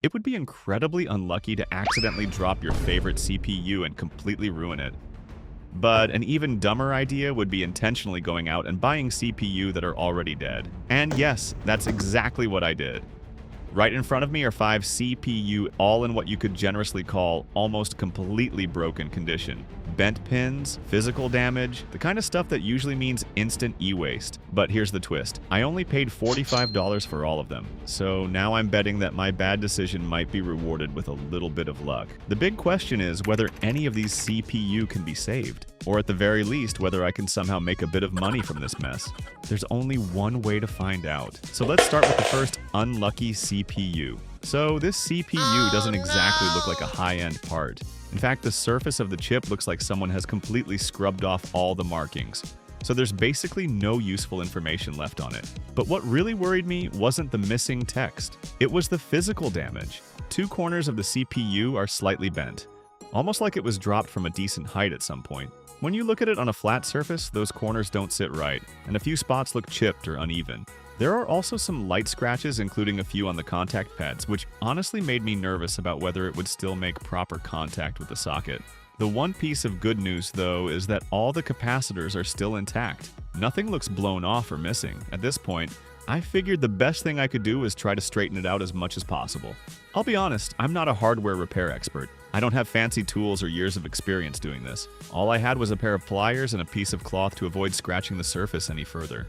It would be incredibly unlucky to accidentally drop your favorite CPU and completely ruin it. But an even dumber idea would be intentionally going out and buying CPU that are already dead. And yes, that's exactly what I did. Right in front of me are 5 CPU, all in what you could generously call almost completely broken condition. Bent pins, physical damage, the kind of stuff that usually means instant e-waste. But here's the twist. I only paid $45 for all of them. So now I'm betting that my bad decision might be rewarded with a little bit of luck. The big question is whether any of these CPU can be saved. Or at the very least, whether I can somehow make a bit of money from this mess. There's only one way to find out. So let's start with the first unlucky CPU. So this CPU doesn't exactly look like a high-end part. In fact, the surface of the chip looks like someone has completely scrubbed off all the markings. So there's basically no useful information left on it. But what really worried me wasn't the missing text. It was the physical damage. 2 corners of the CPU are slightly bent, almost like it was dropped from a decent height at some point. When you look at it on a flat surface, those corners don't sit right, and a few spots look chipped or uneven. There are also some light scratches, including a few on the contact pads, which honestly made me nervous about whether it would still make proper contact with the socket. The one piece of good news, though, is that all the capacitors are still intact. Nothing looks blown off or missing. At this point, I figured the best thing I could do was try to straighten it out as much as possible. I'll be honest, I'm not a hardware repair expert. I don't have fancy tools or years of experience doing this. All I had was a pair of pliers and a piece of cloth to avoid scratching the surface any further.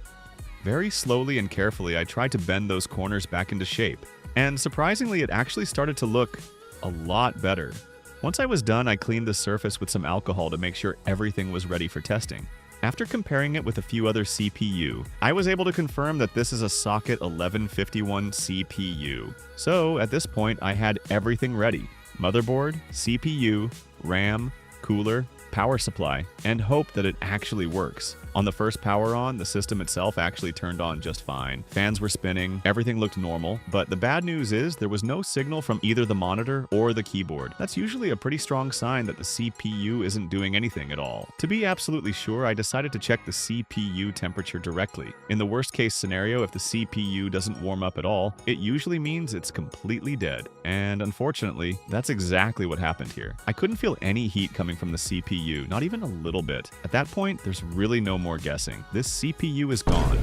Very slowly and carefully, I tried to bend those corners back into shape. And surprisingly, it actually started to look a lot better. Once I was done, I cleaned the surface with some alcohol to make sure everything was ready for testing. After comparing it with a few other CPU, I was able to confirm that this is a socket 1151 CPU. So at this point, I had everything ready. Motherboard, CPU, RAM, cooler, power supply, and hope that it actually works. On the first power on, the system itself actually turned on just fine. Fans were spinning, everything looked normal, but the bad news is there was no signal from either the monitor or the keyboard. That's usually a pretty strong sign that the CPU isn't doing anything at all. To be absolutely sure, I decided to check the CPU temperature directly. In the worst case scenario, if the CPU doesn't warm up at all, it usually means it's completely dead. And unfortunately, that's exactly what happened here. I couldn't feel any heat coming from the CPU, not even a little bit. At that point, there's really no more guessing. This CPU is gone.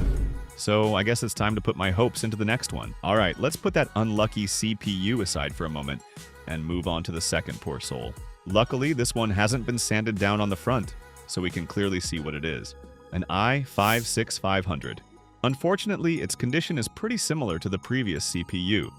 So I guess it's time to put my hopes into the next one. Alright, let's put that unlucky CPU aside for a moment and move on to the second poor soul. Luckily, this one hasn't been sanded down on the front, so we can clearly see what it is. An i5-6500. Unfortunately, its condition is pretty similar to the previous CPU.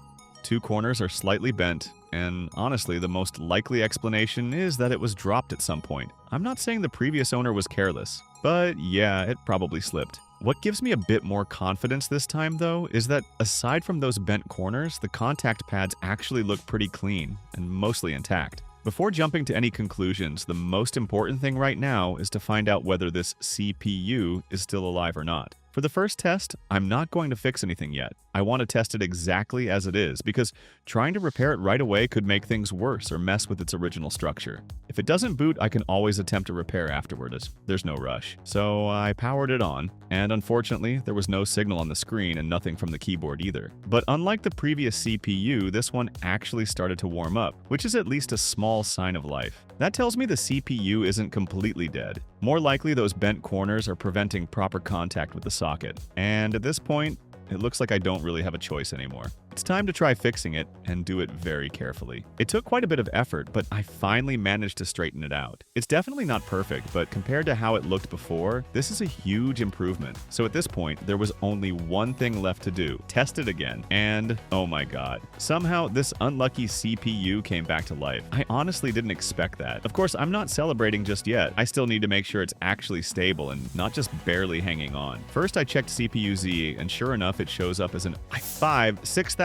2 corners are slightly bent, and honestly, the most likely explanation is that it was dropped at some point. I'm not saying the previous owner was careless, but yeah, it probably slipped. What gives me a bit more confidence this time, though, is that aside from those bent corners, the contact pads actually look pretty clean and mostly intact. Before jumping to any conclusions, the most important thing right now is to find out whether this CPU is still alive or not. For the first test, I'm not going to fix anything yet. I want to test it exactly as it is, because trying to repair it right away could make things worse or mess with its original structure. If it doesn't boot, I can always attempt to repair afterward, as there's no rush. So I powered it on, and unfortunately, there was no signal on the screen and nothing from the keyboard either. But unlike the previous CPU, this one actually started to warm up, which is at least a small sign of life. That tells me the CPU isn't completely dead. More likely, those bent corners are preventing proper contact with the socket. And at this point, it looks like I don't really have a choice anymore. It's time to try fixing it and do it very carefully. It took quite a bit of effort, but I finally managed to straighten it out. It's definitely not perfect, but compared to how it looked before, this is a huge improvement. So at this point, there was only one thing left to do: test it again. And oh my god, somehow this unlucky CPU came back to life. I honestly didn't expect that. Of course, I'm not celebrating just yet. I still need to make sure it's actually stable and not just barely hanging on. First, I checked CPU-Z, and sure enough, it shows up as an i5-6500.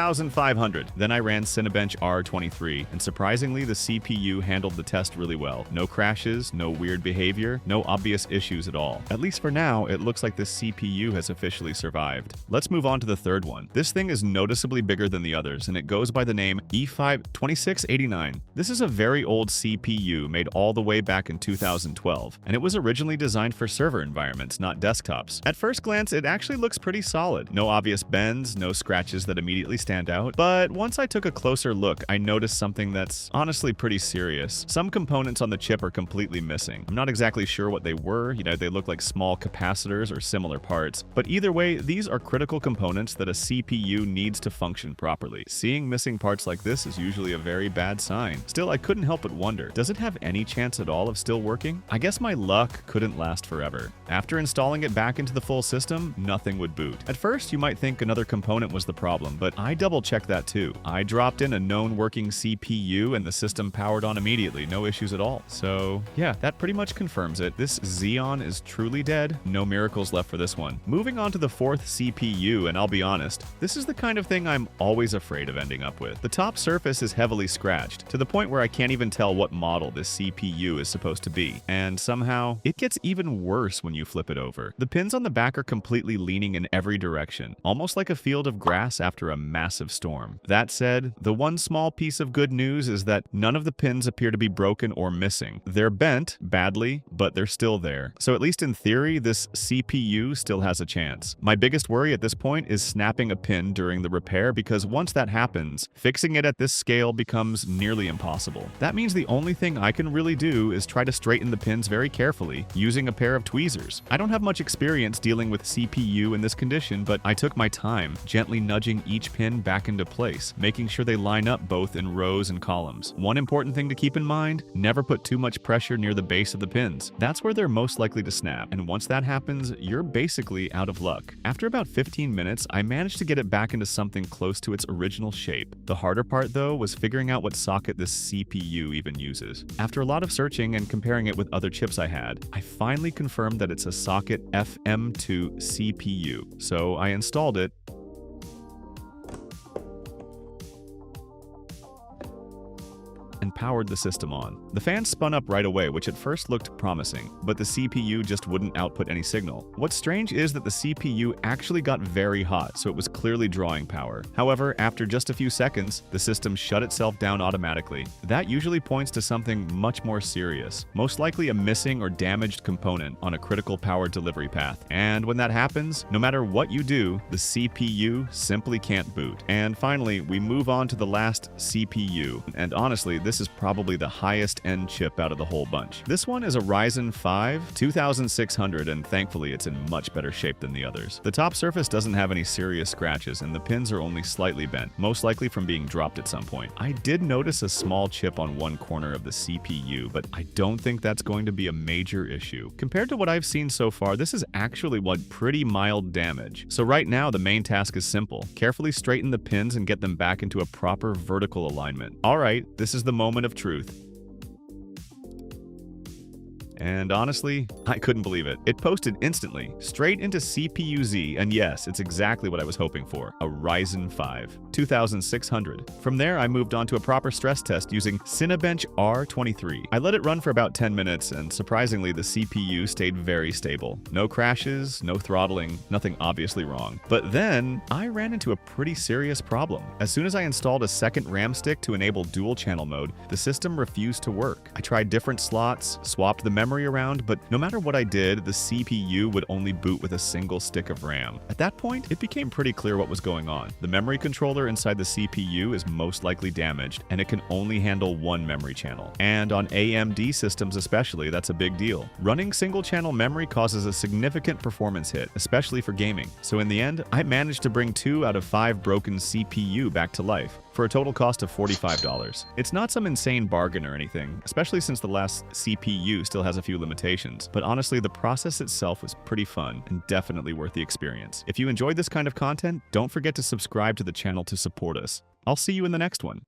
Then I ran Cinebench R23, and surprisingly, the CPU handled the test really well. No crashes, no weird behavior, no obvious issues at all. At least for now, it looks like this CPU has officially survived. Let's move on to the third one. This thing is noticeably bigger than the others, and it goes by the name E5-2689. This is a very old CPU made all the way back in 2012, and it was originally designed for server environments, not desktops. At first glance, it actually looks pretty solid. No obvious bends, no scratches that immediately stand out, but once I took a closer look, I noticed something that's honestly pretty serious. Some components on the chip are completely missing. I'm not exactly sure what they were, they look like small capacitors or similar parts, but either way, these are critical components that a CPU needs to function properly. Seeing missing parts like this is usually a very bad sign. Still, I couldn't help but wonder, does it have any chance at all of still working? I guess my luck couldn't last forever. After installing it back into the full system, nothing would boot. At first, you might think another component was the problem, but I double-checked that too. I dropped in a known working CPU and the system powered on immediately, no issues at all. So yeah, that pretty much confirms it. This Xeon is truly dead. No miracles left for this one. Moving on to the fourth CPU, and I'll be honest, this is the kind of thing I'm always afraid of ending up with. The top surface is heavily scratched, to the point where I can't even tell what model this CPU is supposed to be. And somehow, it gets even worse when you flip it over. The pins on the back are completely leaning in every direction, almost like a field of grass after a massive storm. That said, the one small piece of good news is that none of the pins appear to be broken or missing. They're bent, badly, but they're still there. So at least in theory, this CPU still has a chance. My biggest worry at this point is snapping a pin during the repair, because once that happens, fixing it at this scale becomes nearly impossible. That means the only thing I can really do is try to straighten the pins very carefully, using a pair of tweezers. I don't have much experience dealing with CPU in this condition, but I took my time, gently nudging each pin back into place, making sure they line up both in rows and columns. One important thing to keep in mind, never put too much pressure near the base of the pins. That's where they're most likely to snap, and once that happens, you're basically out of luck. After about 15 minutes, I managed to get it back into something close to its original shape. The harder part, though, was figuring out what socket this CPU even uses. After a lot of searching and comparing it with other chips I had, I finally confirmed that it's a socket FM2 CPU. So I installed it, and powered the system on. The fan spun up right away, which at first looked promising, but the CPU just wouldn't output any signal. What's strange is that the CPU actually got very hot, so it was clearly drawing power. However, after just a few seconds, the system shut itself down automatically. That usually points to something much more serious, most likely a missing or damaged component on a critical power delivery path. And when that happens, no matter what you do, the CPU simply can't boot. And finally, we move on to the last CPU, and honestly, this is probably the highest end chip out of the whole bunch. This one is a Ryzen 5-2600, and thankfully it's in much better shape than the others. The top surface doesn't have any serious scratches, and the pins are only slightly bent, most likely from being dropped at some point. I did notice a small chip on one corner of the CPU, but I don't think that's going to be a major issue. Compared to what I've seen so far, this is actually pretty mild damage. So right now, the main task is simple. Carefully straighten the pins and get them back into a proper vertical alignment. Alright, this is the moment of truth. And honestly, I couldn't believe it. It posted instantly, straight into CPU-Z, and yes, it's exactly what I was hoping for, a Ryzen 5-2600. From there, I moved on to a proper stress test using Cinebench R23. I let it run for about 10 minutes, and surprisingly, the CPU stayed very stable. No crashes, no throttling, nothing obviously wrong. But then, I ran into a pretty serious problem. As soon as I installed a second RAM stick to enable dual-channel mode, the system refused to work. I tried different slots, swapped the memory around, but no matter what I did, the CPU would only boot with a single stick of RAM. At that point, it became pretty clear what was going on. The memory controller inside the CPU is most likely damaged, and it can only handle one memory channel. And on AMD systems especially, that's a big deal. Running single-channel memory causes a significant performance hit, especially for gaming. So in the end, I managed to bring 2 out of 5 broken CPU back to life, for a total cost of $45. It's not some insane bargain or anything, especially since the last CPU still has a few limitations, but honestly, the process itself was pretty fun and definitely worth the experience. If you enjoyed this kind of content, don't forget to subscribe to the channel to support us. I'll see you in the next one.